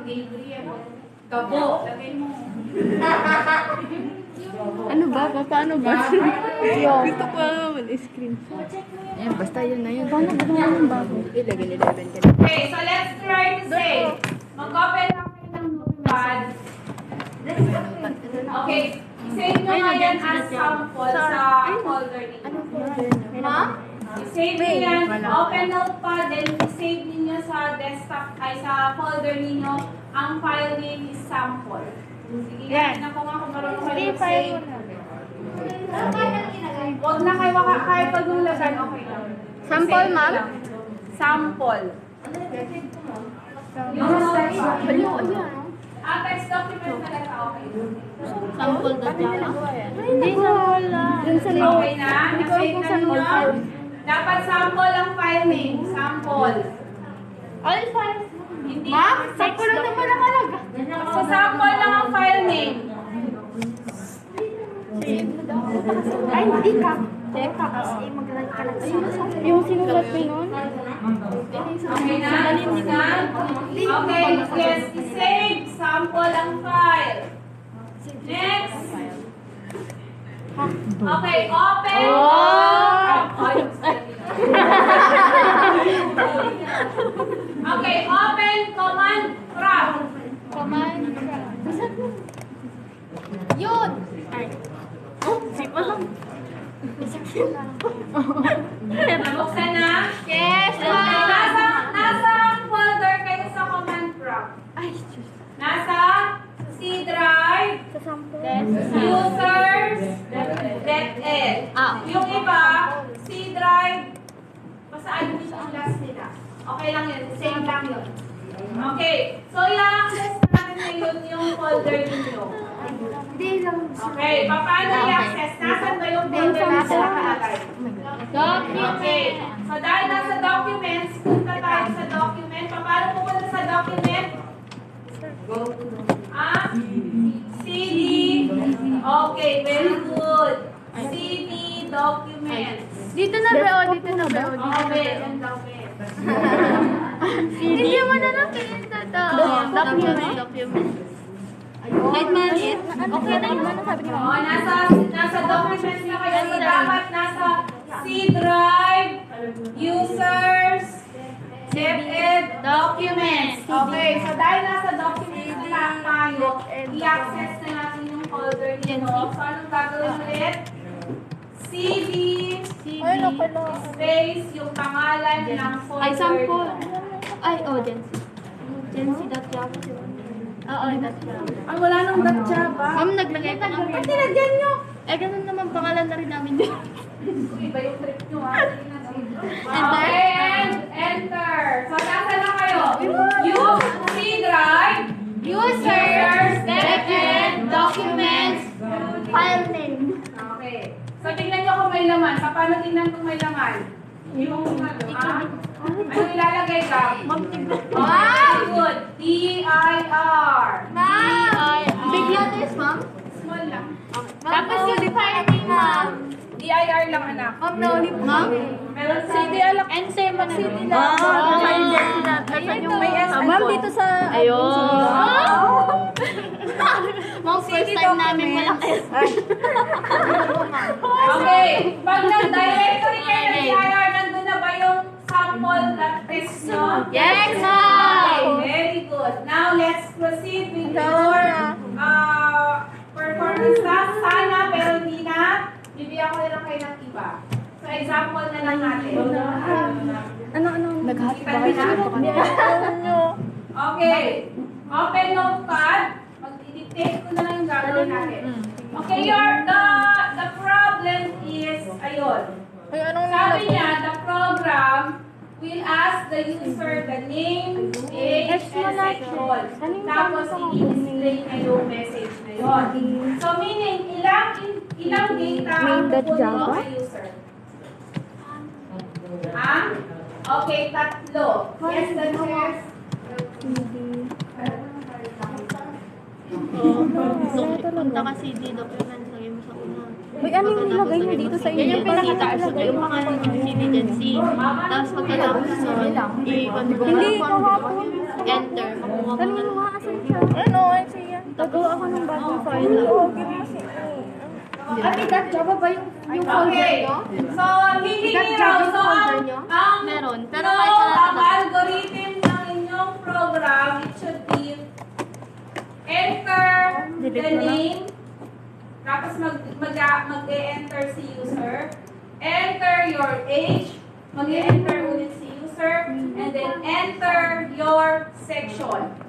Gabriel. Gabo. Lagay mo. Ano ba? Paano ba? Gusto ko mag-screen. Ayan, basta yun na yun. Paano ba yung bago? Ilagay 11 ka na. Okay, so let's try to say. Mag-open lang kayo ng notepad. Okay, save nyo nga yan as sample sa folder ninyo. Ano folder? Ha? I-save nyo yan, open notepad, then i-save ninyo sa desktop, ay sa folder ninyo. Ang file name is sample. Sige, na ko nga kung marunong kayo mag-save. Huwag na kayo kahit paglulagan, okay lang. Sample, ma'am? Sample. Yung text document talaga, okay. Sample na dyan. Hindi sample lang. Okay na? Na-save na ninyo? Dapat sample ang file name. Sample. All files. Hindi. Ma'am, sample lang naman ang alaga. So, sample lang ang file name. Ay, hindi ka. Tapos, mag-like ka lang sa yung sinulat mo nun? Okay na? Okay, yes. I-save. Sample ang file. Next. Okay, open. Okay, open command prompt. Yun! Ay. Oh, sipa lang. Nabuksan na? Yes! Nasa folder kayo sa command prompt. Ay, Diyos. Nasa C drive, Sa sample. users, DepEd. Yung iba, C drive, pasaan mo yung last nila. Okay lang yun, same lang yun. Okay, so i-access natin ngayon yung folder ninyo. Hindi lang. Okay, paano i-access? Nasaan ba yung folder na nakalagay? Okay, so dahil nasa documents, punta tayo sa document. Paano pupunta sa document? CD. Okay, very good. CD documents. Dito na ba? Dito na ba? Okay, ang document. Hindi mo na lang pinita to. Document. Kahit maliit. Okay na yun. Ano sabi niyo? Oo, nasa documents na kayo. So, dapat nasa C drive, users, DepEd, documents. Okay, so dahil nasa documents na tayo, i-access na natin yung folder nyo. So, anong gagawin ulit? CD, space, yung pangalan ng folder. Ay, sample. Ay, Jency. Jency.java. Oo, .java. Ay, wala nang .java. Ma'am, naglagay pa kami. Ba't nilagyan nyo? Eh, ganun naman pangalan na rin namin yun. Iba yung trick nyo, ha? Okay, and enter. So, nasa na kayo? Use C drive, users, DepEd, documents, File name. okay. So, tingnan nyo kung may laman. Paano tingnan kung may laman? Yung ano ilalagay ka? Wow! Good. D-I-R. Big letters, ma'am? Small lang. Tapos yung file name, ma'am. D-I-R lang, anak. Ma'am, naulip, ma'am? Meron CD alak. Enter mo na. CD lang. Yung may S. Ma'am, dito sa... Ayun. Ma'am, first time namin walang S. Okay. Pag nag-directory kayo ng D-I-R, nandun na ba yung sample text nyo? Yes, Okay, ma'am. very good. Now, let's proceed with your performance task. Sana, pero hindi na. Bibigyan ko lang kayo ng iba. So, example na lang natin. Ano? Naghati ba kayo? Okay. Open notepad. Mag-dictate ko na lang yung gagawin natin. Okay, the problem is, ayun. Sabi niya, the program will ask the user the name, age, and section. Tapos, i-display na yung message na yun. So, meaning, ilang data ang pupunin mo sa user? Okay, tatlo. Yes, that's yes. Punta ka CD documents, lagay mo sa una. Uy, ano yung nilagay niyo dito sa Yan inyo? yung pinaka-taas, yung pangalan ng CD dyan, C. Tapos pagkatapos nun, Hindi, kahapon. enter, makuha mo Ganun na. yung mga Gagawa ako ng bagong file. Oo, Java ba yung folder Okay. nyo? So, hindi That nyo. Java So, folder nyo? Meron, pero no, kahit sa ang algorithm ng inyong program, it should be enter the Delete mo na. name, tapos mag-e-enter si user, enter your age, mag-e-enter ulit si user, and then enter your section.